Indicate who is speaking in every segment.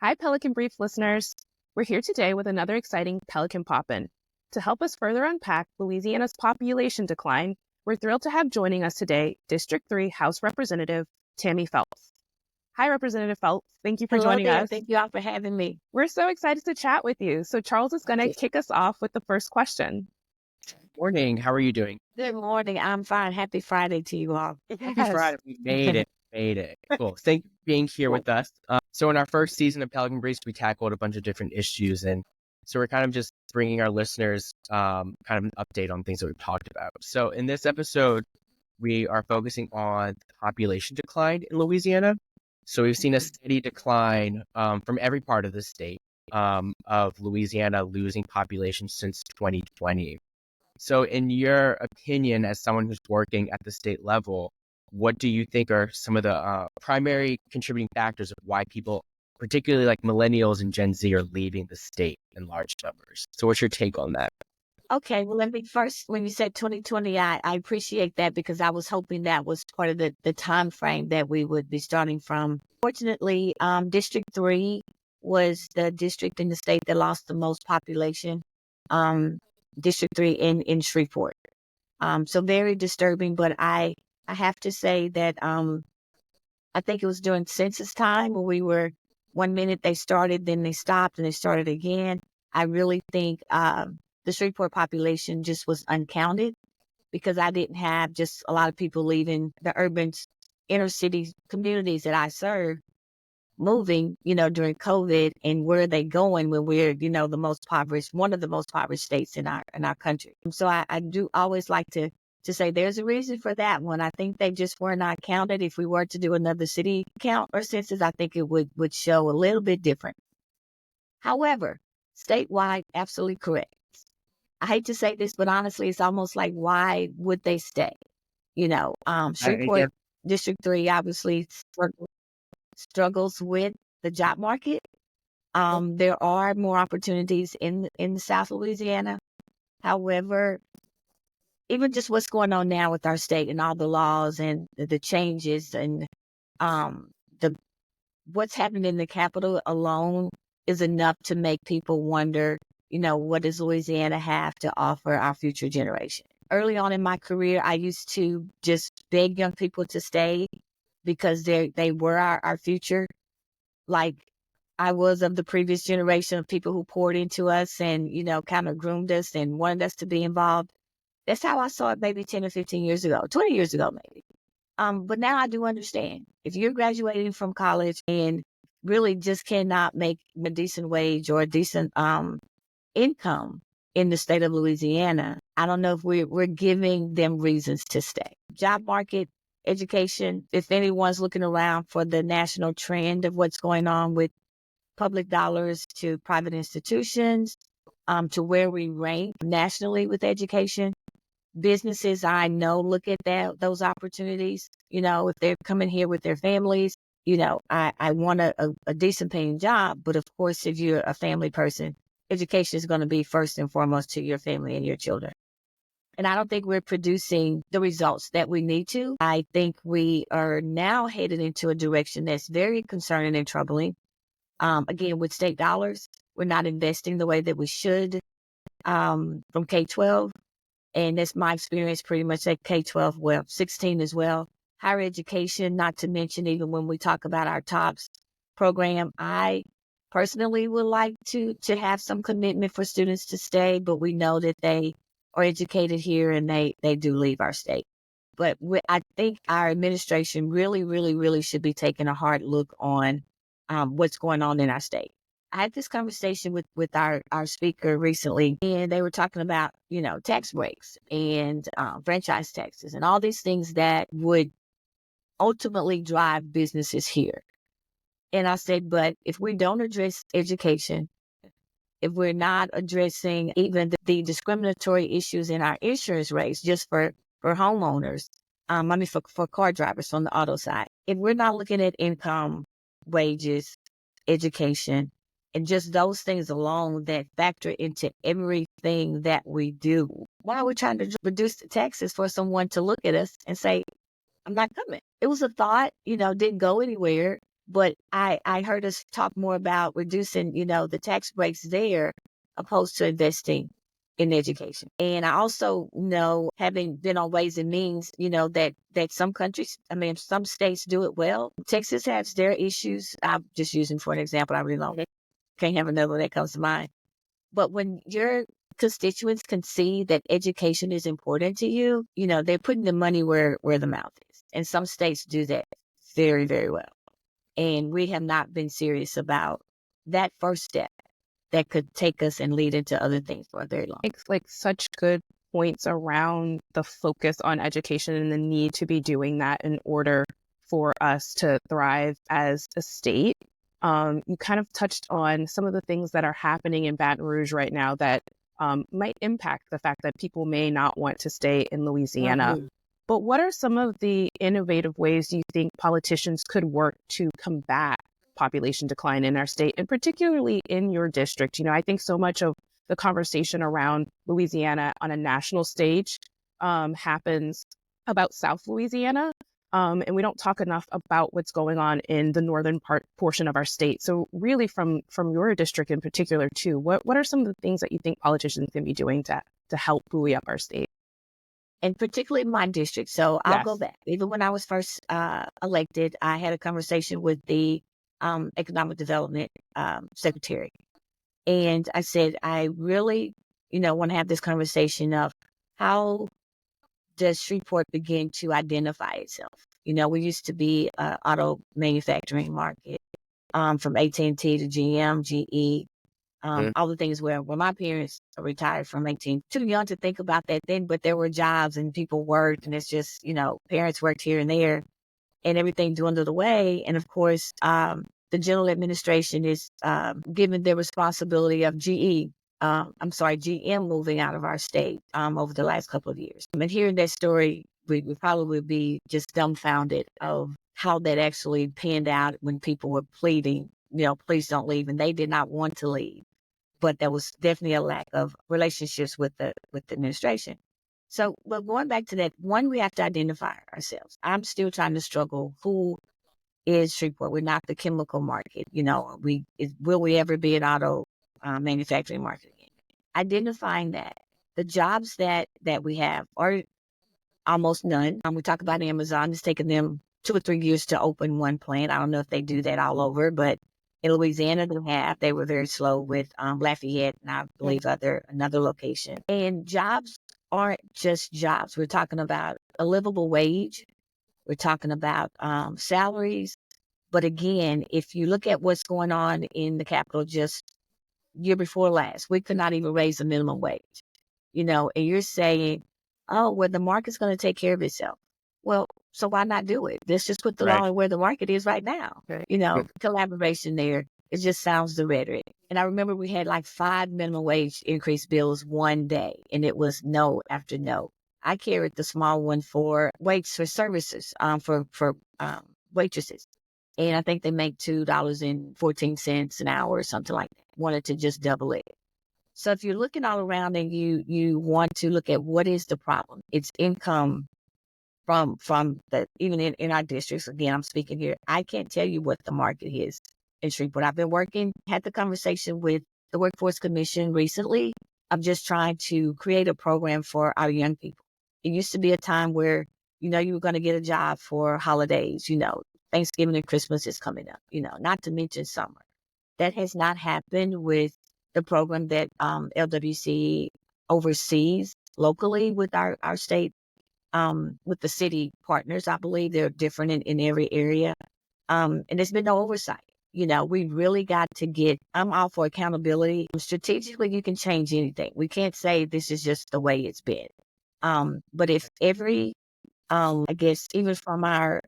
Speaker 1: Hi, Pelican Brief listeners. We're here today with another exciting Pelican Pop-In. To help us further unpack Louisiana's population decline, we're thrilled to have joining us today District 3 House Representative Tammy Phelps. Hi, Representative Phelps. Thank you for
Speaker 2: Hello
Speaker 1: joining
Speaker 2: there.
Speaker 1: us.
Speaker 2: Thank you all for having me.
Speaker 1: We're so excited to chat with you. So Charles is going to kick us off with the first question.
Speaker 3: Morning. How are you doing?
Speaker 2: Good morning. I'm fine. Happy Friday to you all.
Speaker 3: Happy Friday. We made it. Cool. Thank you for being here with us. So in our first season of Pelican Briefs, we tackled a bunch of different issues. And so we're kind of just bringing our listeners kind of an update on things that we've talked about. So in this episode, we are focusing on population decline in Louisiana. So we've seen a steady decline from every part of the state of Louisiana losing population since 2020. So in your opinion, as someone who's working at the state level, what do you think are some of the primary contributing factors of why people, particularly like millennials and Gen Z, are leaving the state in large numbers? So what's your take on that?
Speaker 2: Okay, well, let me first, when you said 2020, I appreciate that because I was hoping that was part of the time frame that we would be starting from. Fortunately, District 3 was the district in the state that lost the most population. District 3 in Shreveport. So very disturbing, but I have to say that I think it was during census time when we were, 1 minute they started, then they stopped and they started again. I really think the Shreveport population just was uncounted because I didn't have just a lot of people leaving the urban inner city communities that I serve, moving, during COVID, and where are they going when we're, the most impoverished, one of the most impoverished states in our country. So I do always like to say there's a reason for that one. I think they just were not counted. If we were to do another city count or census, I think it would show a little bit different. However, statewide, absolutely correct. I hate to say this, but honestly, it's almost like, why would they stay? Shreveport District 3 obviously struggles with the job market. There are more opportunities in South Louisiana. However, even just what's going on now with our state and all the laws and the changes and the what's happening in the Capitol alone is enough to make people wonder, what does Louisiana have to offer our future generation? Early on in my career, I used to just beg young people to stay because they were our future. Like I was of the previous generation of people who poured into us and, kind of groomed us and wanted us to be involved. That's how I saw it maybe 10 or 15 years ago, 20 years ago, maybe. But now I do understand. If you're graduating from college and really just cannot make a decent wage or a decent income in the state of Louisiana, I don't know if we're giving them reasons to stay. Job market, education, if anyone's looking around for the national trend of what's going on with public dollars to private institutions, to where we rank nationally with education, businesses I know look at those opportunities. If they're coming here with their families, I want a decent paying job. But of course, if you're a family person, education is going to be first and foremost to your family and your children. And I don't think we're producing the results that we need to. I think we are now headed into a direction that's very concerning and troubling. Again, with state dollars, we're not investing the way that we should from K-12. And that's my experience pretty much at K-12, well, 16 as well. Higher education, not to mention even when we talk about our TOPS program, I personally would like to have some commitment for students to stay, but we know that they are educated here and they do leave our state. But I think our administration really, really, really should be taking a hard look on what's going on in our state. I had this conversation with our speaker recently, and they were talking about, tax breaks and franchise taxes and all these things that would ultimately drive businesses here. And I said, but if we don't address education, if we're not addressing even the discriminatory issues in our insurance rates just for homeowners, for car drivers on the auto side, if we're not looking at income, wages, education, and just those things alone that factor into everything that we do, why are we trying to reduce the taxes for someone to look at us and say, I'm not coming? It was a thought, didn't go anywhere. But I heard us talk more about reducing, the tax breaks there opposed to investing in education. And I also know, having been on Ways and Means, that some countries, some states do it well. Texas has their issues. I'm just using for an example. I really can't have another that comes to mind. But when your constituents can see that education is important to you, they're putting the money where the mouth is. And some states do that very, very well. And we have not been serious about that first step that could take us and lead into other things for a very long.
Speaker 1: It's like such good points around the focus on education and the need to be doing that in order for us to thrive as a state. You kind of touched on some of the things that are happening in Baton Rouge right now that might impact the fact that people may not want to stay in Louisiana. Mm-hmm. But what are some of the innovative ways you think politicians could work to combat population decline in our state, and particularly in your district? I think so much of the conversation around Louisiana on a national stage happens about South Louisiana, and we don't talk enough about what's going on in the northern portion of our state. So really from your district in particular too, what are some of the things that you think politicians can be doing to help buoy up our state?
Speaker 2: And particularly my district. So I'll go back. Even when I was first elected, I had a conversation with the economic development secretary. And I said, I really, want to have this conversation of how does Shreveport begin to identify itself? We used to be an auto manufacturing market, from AT&T to GM, GE, all the things where my parents are retired from 18, too young to think about that then, but there were jobs and people worked, and it's just, parents worked here and there and everything dwindled away. And of course, the general administration is given the responsibility of GM moving out of our state over the last couple of years. And hearing that story, we would probably be just dumbfounded of how that actually panned out when people were pleading, please don't leave. And they did not want to leave. But there was definitely a lack of relationships with the administration. So, but going back to that, one, we have to identify ourselves. I'm still trying to struggle. Who is Shreveport? We're not the chemical market. Will we ever be an auto manufacturing market again? Identifying that the jobs that we have are almost none. We talk about Amazon. It's taken them 2 or 3 years to open one plant. I don't know if they do that all over, but in Louisiana, they were very slow with Lafayette and I believe another location. And jobs aren't just jobs. We're talking about a livable wage. We're talking about salaries. But again, if you look at what's going on in the Capitol just year before last, we could not even raise the minimum wage. And you're saying, oh, well, the market's going to take care of itself. Well, so why not do it? Let's just put the law where the market is right now. Right. Collaboration there. It just sounds the rhetoric. And I remember we had like 5 minimum wage increase bills one day, and it was no after no. I carried the small one for waits for services, for waitresses. And I think they make $2.14 an hour or something like that. Wanted to just double it. So if you're looking all around and you want to look at what is the problem, it's income from the, even in our districts. Again, I'm speaking here. I can't tell you what the market is in Shreveport. I've been had the conversation with the Workforce Commission recently of just trying to create a program for our young people. It used to be a time where, you were going to get a job for holidays, Thanksgiving and Christmas is coming up, not to mention summer. That has not happened with the program that LWC oversees locally with our state, with the city partners. I believe they're different in every area. And there's been no oversight. We really got to I'm all for accountability. Strategically, you can change anything. We can't say this is just the way it's been. But if every, I guess, even from our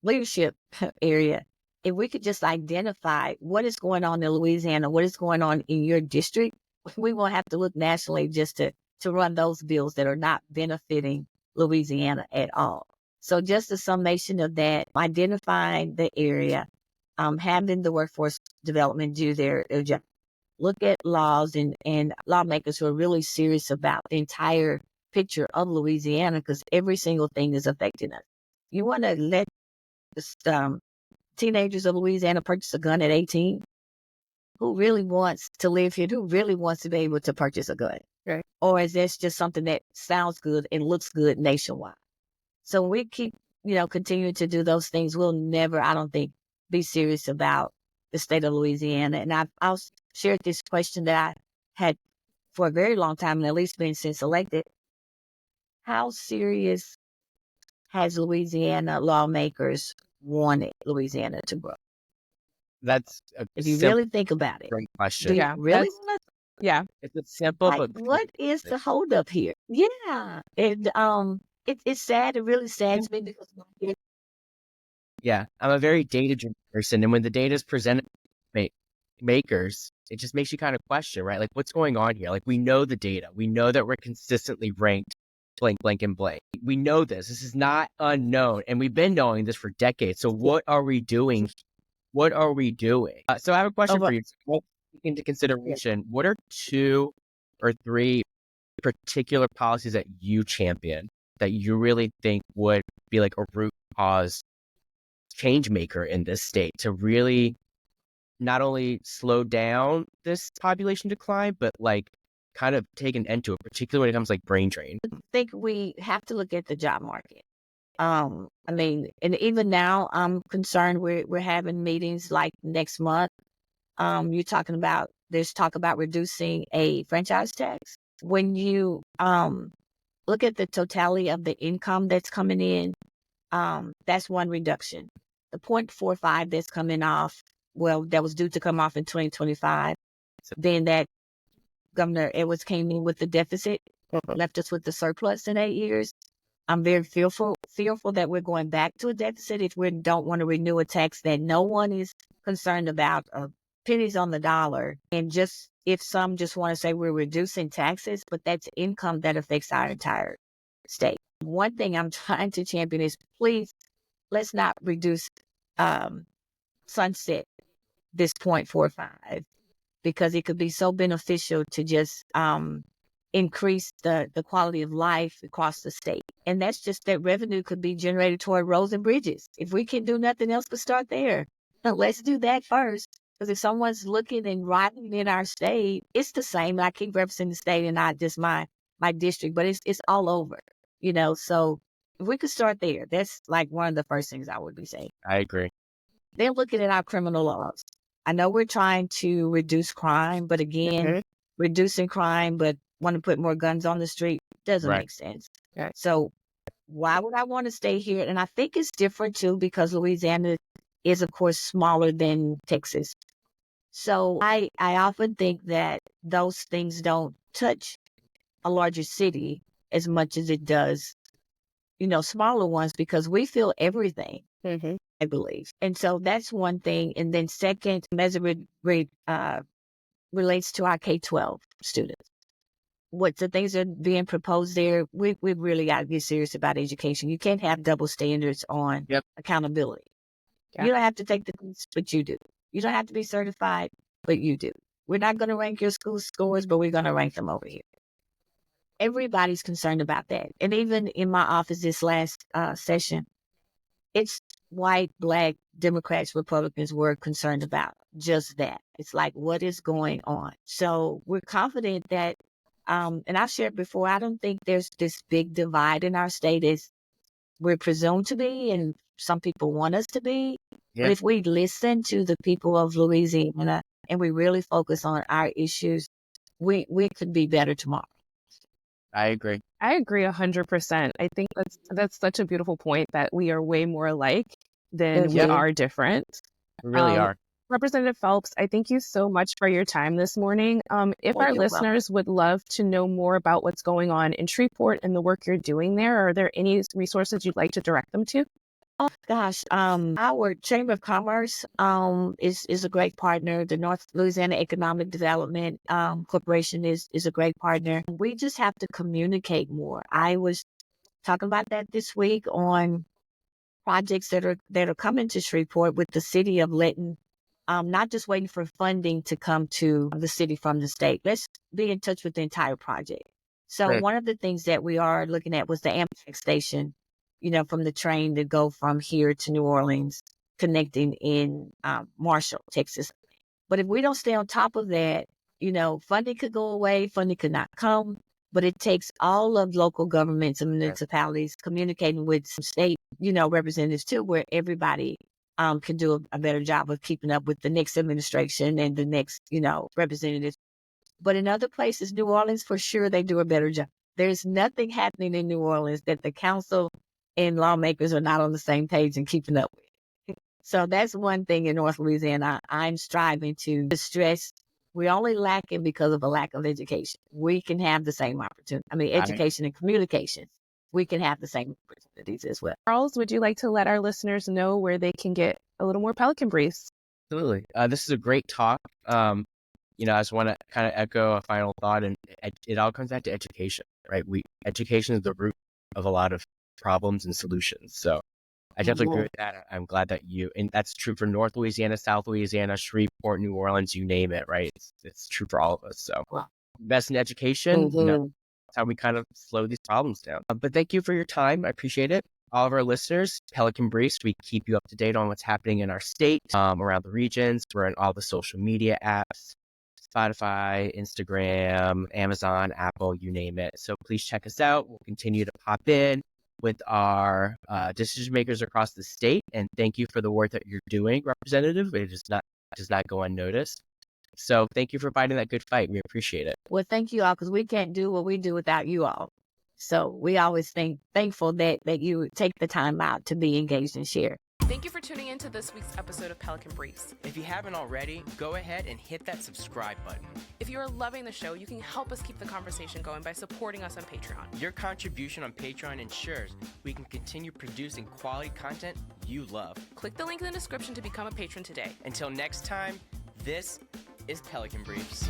Speaker 2: leadership area, if we could just identify what is going on in Louisiana, what is going on in your district, we won't have to look nationally just to run those bills that are not benefiting Louisiana at all. So just a summation of that, identifying the area, having the workforce development do their job, look at laws and lawmakers who are really serious about the entire picture of Louisiana, because every single thing is affecting us. You want to let teenagers of Louisiana purchase a gun at 18? Who really wants to live here? Who really wants to be able to purchase a gun?
Speaker 1: Right.
Speaker 2: Or is this just something that sounds good and looks good nationwide? So when we keep, continuing to do those things, we'll never, I don't think, be serious about the state of Louisiana. And I'll share this question that I had for a very long time, and at least been since elected. How serious has Louisiana lawmakers wanted Louisiana to grow?
Speaker 3: That's a
Speaker 2: If you
Speaker 3: simple,
Speaker 2: really think about it,
Speaker 3: great
Speaker 2: do
Speaker 3: question.
Speaker 2: you
Speaker 1: Yeah,
Speaker 2: really
Speaker 1: that's-
Speaker 2: want to?
Speaker 1: Yeah.
Speaker 3: It's a simple
Speaker 2: Like,
Speaker 3: but
Speaker 2: what is the holdup here? Yeah, and it's sad. It really saddens me because
Speaker 3: yeah, I'm a very data-driven person, and when the data is presented to makers, it just makes you kind of question, right? Like, what's going on here? Like, we know the data. We know that we're consistently ranked blank, blank, and blank. We know this. This is not unknown, and we've been knowing this for decades. So what are we doing? What are we doing? So I have a question for you. Take into consideration, what are 2 or 3 particular policies that you champion that you really think would be like a root cause change maker in this state to really not only slow down this population decline, but like kind of take an end to it, particularly when it comes to like brain drain?
Speaker 2: I think we have to look at the job market. I mean, and even now, I'm concerned. We're having meetings like next month. You're talking about there's talk about reducing a franchise tax. When you look at the totality of the income that's coming in, that's one reduction. The 0.45 that's coming off, well, that was due to come off in 2025. Then that Governor Edwards came in with the deficit, left us with the surplus in 8 years. I'm very fearful that we're going back to a deficit if we don't want to renew a tax that no one is concerned about, pennies on the dollar. And just if some just want to say we're reducing taxes, but that's income that affects our entire state. One thing I'm trying to champion is please, let's not reduce sunset this 0.45 because it could be so beneficial to just increase the quality of life across the state. And that's just that revenue could be generated toward roads and bridges. If we can do nothing else but start there, now let's do that first. Because if someone's looking and riding in our state, it's the same. I keep representing the state and not just my district, but it's all over, So if we could start there, that's like one of the first things I would be saying.
Speaker 3: I agree.
Speaker 2: Then looking at our criminal laws. I know we're trying to reduce crime, but again, reducing crime, but want to put more guns on the street doesn't make sense.
Speaker 1: Right.
Speaker 2: So why would I want to stay here? And I think it's different too, because Louisiana is, of course, smaller than Texas. So I often think that those things don't touch a larger city as much as it does, smaller ones, because we feel everything. I believe. And so that's one thing. And then second, as it relates to our K-12 students. What the things that are being proposed there, we really got to get serious about education. You can't have double standards on accountability.
Speaker 1: Yeah.
Speaker 2: You don't have to take the quiz, but you do. You don't have to be certified, but you do. We're not going to rank your school scores, but we're going to rank them over here. Everybody's concerned about that. And even in my office this last session, it's white, black, Democrats, Republicans were concerned about just that. It's like, what is going on? So we're confident that, and I've shared before, I don't think there's this big divide in our state as we're presumed to be, and some people want us to be.
Speaker 3: Yeah.
Speaker 2: But if we listen to the people of Louisiana and we really focus on our issues, we could be better tomorrow.
Speaker 3: I agree.
Speaker 1: I agree 100%. I think that's such a beautiful point that we are way more alike than we are different.
Speaker 3: We really are.
Speaker 1: Representative Phelps, I thank you so much for your time this morning. If our listeners would love to know more about what's going on in Shreveport and the work you're doing there, are there any resources you'd like to direct them to?
Speaker 2: Oh gosh, our Chamber of Commerce is a great partner. The North Louisiana Economic Development Corporation is a great partner. We just have to communicate more. I was talking about that this week on projects that are coming to Shreveport with the city of letting, not just waiting for funding to come to the city from the state. Let's be in touch with the entire project. So one of the things that we are looking at was the Amtrak station, from the train to go from here to New Orleans. connecting in Marshall, Texas. But if we don't stay on top of that, funding could go away, funding could not come, but it takes all of local governments and municipalities communicating with some state, representatives too, where everybody can do a better job of keeping up with the next administration and the next, representatives. But in other places, New Orleans, for sure, they do a better job. There's nothing happening in New Orleans that the council and lawmakers are not on the same page and keeping up with. So that's one thing in North Louisiana I'm striving to stress. We're only lacking because of a lack of education. We can have the same opportunity. Education and communication. We can have the same opportunities as well.
Speaker 1: Charles, would you like to let our listeners know where they can get a little more Pelican briefs?
Speaker 3: Absolutely. This is a great talk. I just want to kind of echo a final thought, and it all comes back to education, right? Education is the root of a lot of problems and solutions. So I definitely agree with that. I'm glad that and that's true for North Louisiana, South Louisiana, Shreveport, New Orleans, you name it, right? It's true for all of us. So invest in education, that's how we kind of slow these problems down. But thank you for your time. I appreciate it. All of our listeners, Pelican Briefs, we keep you up to date on what's happening in our state, around the regions. We're in all the social media apps, Spotify, Instagram, Amazon, Apple, you name it. So please check us out. We'll continue to pop in with our decision makers across the state. And thank you for the work that you're doing, Representative. It does not go unnoticed. So thank you for fighting that good fight. We appreciate it.
Speaker 2: Well, thank you all, because we can't do what we do without you all. So we always thankful that you take the time out to be engaged and share.
Speaker 1: Thank you for tuning in to this week's episode of Pelican Briefs.
Speaker 4: If you haven't already, go ahead and hit that subscribe button.
Speaker 1: If you are loving the show, you can help us keep the conversation going by supporting us on Patreon.
Speaker 4: Your contribution on Patreon ensures we can continue producing quality content you love.
Speaker 1: Click the link in the description to become a patron today.
Speaker 4: Until next time, this is Pelican Briefs.